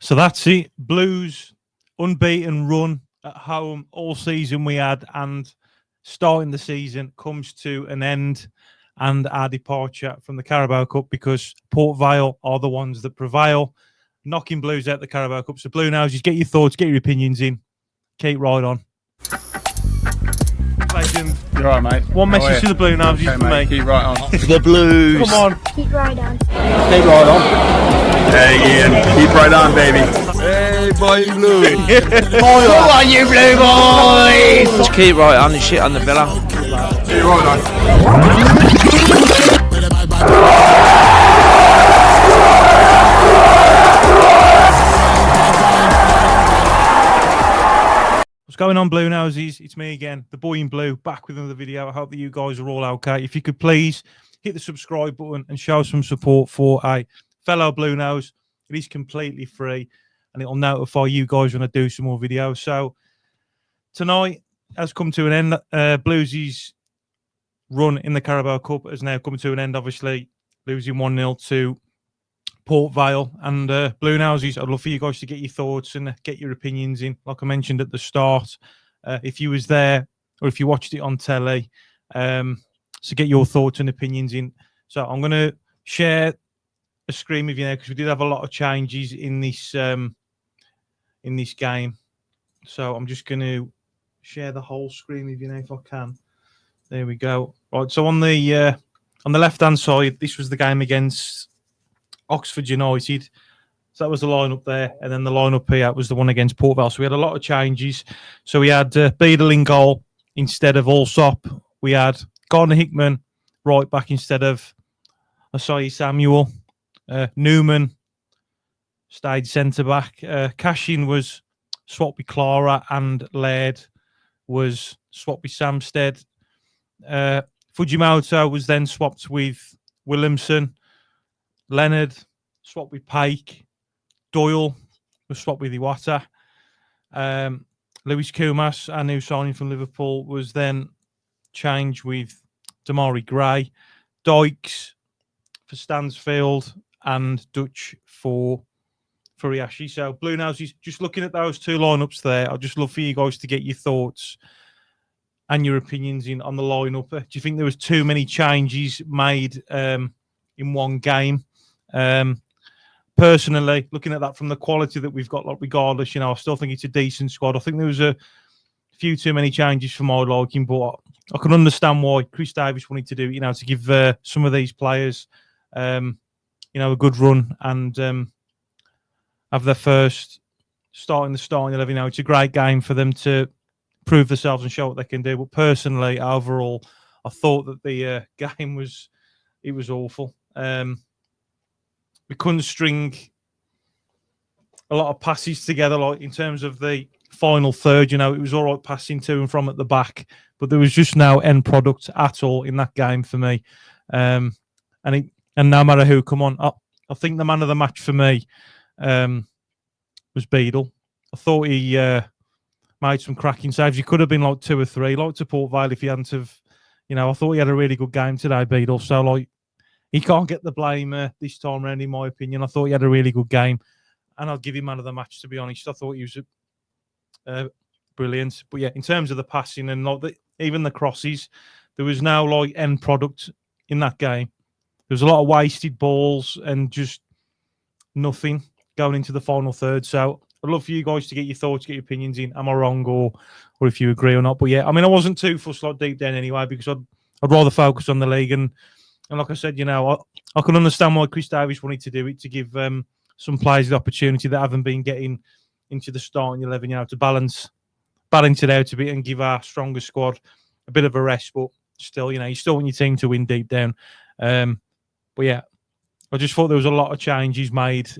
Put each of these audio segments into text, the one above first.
So that's it. Blues unbeaten run at home all season we had, and starting the season comes to an end, and our departure from the Carabao Cup, because Port Vale are the ones that prevail, knocking Blues out the Carabao Cup. So Bluenoses, get your thoughts, get your opinions in. Keep right on. Legend. You're right, mate. One message to the Bluenoses okay, for mate. me. Keep right on. The Blues. Come on. Keep right on. Keep right on. Hey, Ian. Keep right on, baby. Hey, boy, Blue. Come on, you Blue boys. Just keep right on and shit on the villa. Keep right on. What's going on, Bluenoses? It's me again, the boy in blue, back with another video. I hope that you guys are all okay. If you could please hit the subscribe button and show some support for a fellow Bluenose. It is completely free, and it'll notify you guys when I do some more videos. So tonight has come to an end. Blues' run in the Carabao Cup has now come to an end, obviously losing 1-0 to Port Vale. And Bluenoses, I'd love for you guys to get your thoughts and get your opinions in, like I mentioned at the start. If you was there or if you watched it on telly, so get your thoughts and opinions in. So I'm going to share a screen with you now, because we did have a lot of changes in this game. So I'm just going to share the whole screen with you now if I can. There we go. Right, so on the left-hand side, this was the game against Oxford United. So that was the lineup there, and then the lineup here was the one against Port Vale. So we had a lot of changes. So we had Beadle in goal instead of Allsop. We had Gardner Hickman right back instead of Asai Samuel. Newman stayed centre back. Cashin was swapped with Clara, and Laird was swapped with Samstead. Fujimoto was then swapped with Williamson. Leonard swapped with Pake. Doyle was swapped with Iwata. Lewis Kumas, our new signing from Liverpool, was then changed with Damari Gray. Dykes for Stansfield, and Dutch for Furiashi. So Bluenoses, just looking at those two lineups there, I'd just love for you guys to get your thoughts and your opinions in on the lineup. Do you think there was too many changes made in one game? Personally, looking at that from the quality that we've got, like, regardless, I still think it's a decent squad. I think there was a few too many changes for my liking, but I can understand why Chris Davis wanted to do it, to give some of these players, a good run and have their first starting 11. It's a great game for them to prove themselves and show what they can do. But personally, overall, I thought that the game was awful. We couldn't string a lot of passes together, like in terms of the final third. It was all right passing to and from at the back, but there was just no end product at all in that game for me. And no matter who come on, I think the man of the match for me was Beadle. I thought he made some cracking saves. He could have been like 2 or 3, like to Port Vale, if he hadn't have. I thought he had a really good game today, Beadle. So he can't get the blame this time around, in my opinion. I thought he had a really good game, and I'll give him man of the match, to be honest. I thought he was brilliant. But yeah, in terms of the passing and even the crosses, there was no end product in that game. There was a lot of wasted balls and just nothing going into the final third. So I'd love for you guys to get your thoughts, get your opinions in. Am I wrong, or if you agree or not? But yeah, I wasn't too fussed deep down anyway, because I'd rather focus on the league. And like I said, I can understand why Chris Davis wanted to do it, to give some players the opportunity that haven't been getting into the starting 11, to balance it out a bit and give our stronger squad a bit of a rest. But still, you still want your team to win deep down. But yeah, I just thought there was a lot of changes made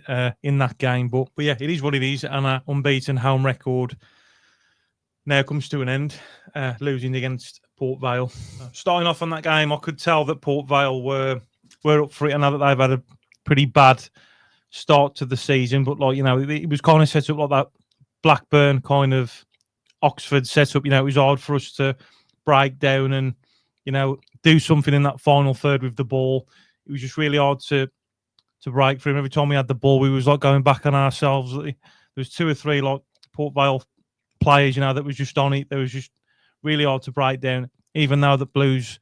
in that game. But yeah, it is what it is, and our unbeaten home record now comes to an end, losing against Port Vale. Starting off on that game, I could tell that Port Vale were up for it. I know that they've had a pretty bad start to the season, but it was kind of set up like that Blackburn kind of Oxford setup. It was hard for us to break down and do something in that final third with the ball. It was just really hard to to break for him. Every time we had the ball, we was like going back on ourselves. There was 2 or 3 like Port Vale players, you know, that was just on it. They was just really hard to break down. Even though the Blues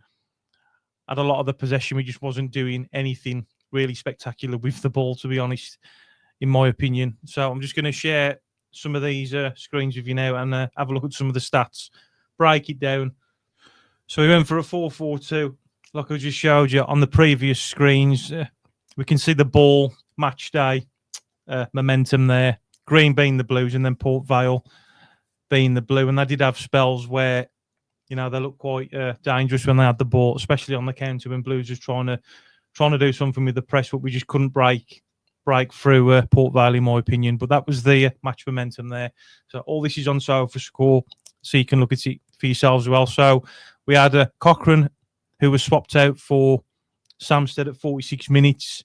had a lot of the possession, we just wasn't doing anything really spectacular with the ball, to be honest, in my opinion. So I'm just going to share some of these screens with you now and have a look at some of the stats, break it down. So we went for a 4-4-2, like I just showed you on the previous screens. We can see the ball, match day, momentum there. Green being the Blues and then Port Vale being the Blue. And they did have spells where, you know, they looked quite dangerous when they had the ball, especially on the counter when Blues was trying to do something with the press, but we just couldn't break through Port Vale, in my opinion. But that was the match momentum there. So all this is on SofaScore, so you can look at it for yourselves as well. So we had Cochrane, who was swapped out for Samsted at 46 minutes.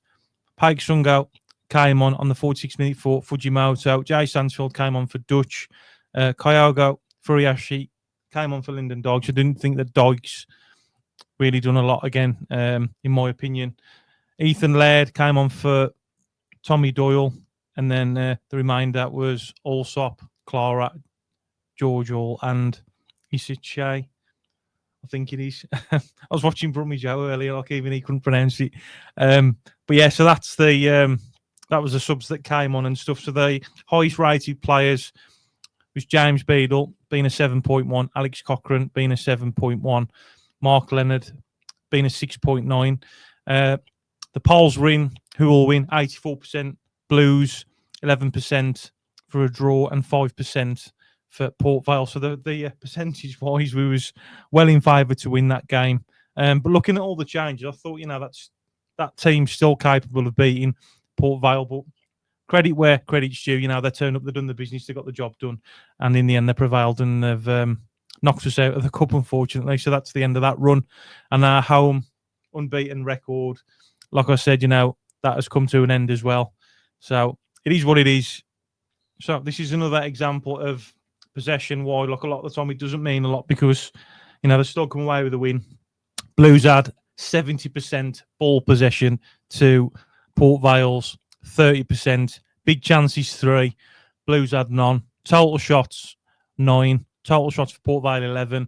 Paik Sungo came on the 46 minute for Fujimoto. Jay Sansfield came on for Dutch. Kyogo Furiashi came on for Lyndon Dykes. I didn't think that Dykes really done a lot again, in my opinion. Ethan Laird came on for Tommy Doyle. And then the remainder was Allsop, Clara, George Hall, and Isiche, I think it is. I was watching Brummy Joe earlier, like even he couldn't pronounce it. But yeah, so that's the that was the subs that came on and stuff. So the highest rated players was James Beadle being a 7.1, Alex Cochrane being a 7.1, Mark Leonard being a 6.9. The polls were in, who will win, 84% Blues, 11% for a draw, and 5% for Port Vale. So the percentage-wise, we was well in favour to win that game. But looking at all the changes, I thought, you know, that team's still capable of beating Port Vale. But credit where credit's due. You know, they turned up, they've done the business, they got the job done, and in the end, they prevailed and they've knocked us out of the cup, unfortunately. So that's the end of that run, and our home unbeaten record, like I said, you know, that has come to an end as well. So it is what it is. So this is another example of possession. Why, like a lot of the time, it doesn't mean a lot because, you know, they still come away with a win. Blues had 70% ball possession to Port Vale's 30%. Big chances 3. Blues had none. Total shots 9. Total shots for Port Vale 11.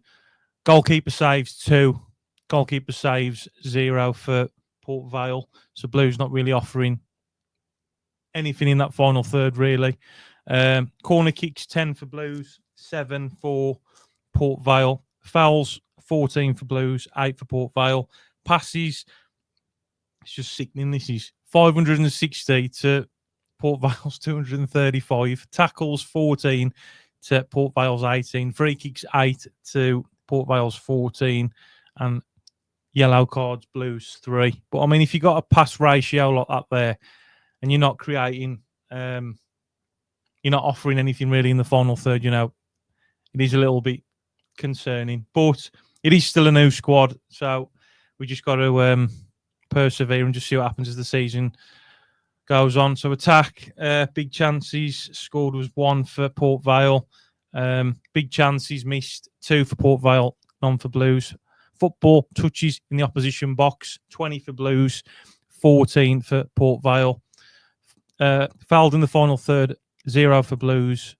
Goalkeeper saves 2. Goalkeeper saves 0 for Port Vale. So Blues not really offering anything in that final third, really. Corner kicks 10 for Blues, 7 for Port Vale. Fouls 14 for Blues, 8 for Port Vale. Passes, it's just sickening. This is 560 to Port Vale's 235. Tackles 14 to Port Vale's 18. Free kicks 8 to Port Vale's 14. And yellow cards, Blues 3. But I mean, if you got a pass ratio like that there, and you're not creating, you're not offering anything really in the final third, you know, it is a little bit concerning. But it is still a new squad, so we just got to persevere and just see what happens as the season goes on. So attack, big chances, scored was 1 for Port Vale. Big chances missed, 2 for Port Vale, none for Blues. Football touches in the opposition box, 20 for Blues, 14 for Port Vale. Fouled in the final third, 0 for Blues,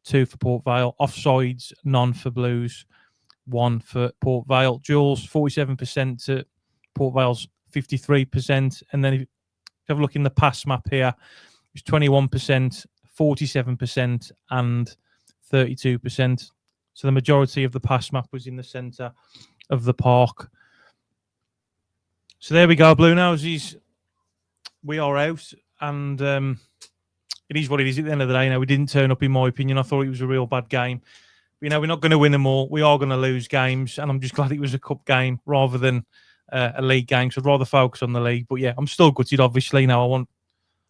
2 for Port Vale. Offsides, none for Blues, 1 for Port Vale. Duels, 47% to Port Vale's 53%. And then if you have a look in the pass map here, it's 21%, 47%, and 32%. So the majority of the pass map was in the centre of the park. So there we go, Bluenoses. We are out, and it is what it is at the end of the day. You know, we didn't turn up, in my opinion. I thought it was a real bad game. But, you know, we're not going to win them all. We are going to lose games, and I'm just glad it was a cup game rather than a league game. So I'd rather focus on the league. But yeah, I'm still gutted, obviously. You know, I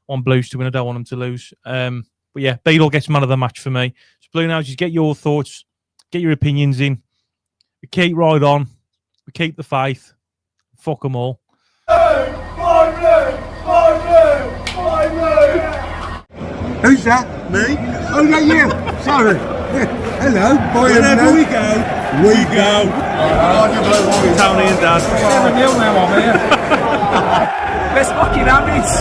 want Blues to win. I don't want them to lose. But yeah, Beadle gets man of the match for me. So Bluenoses, get your thoughts, get your opinions in. We keep right on. We keep the faith. Fuck them all. Who's that? Me? Oh, yeah, you. Sorry. Hello. Wherever we go. Tony and Dad. 7-0 now, I'm here. Best fucking habits.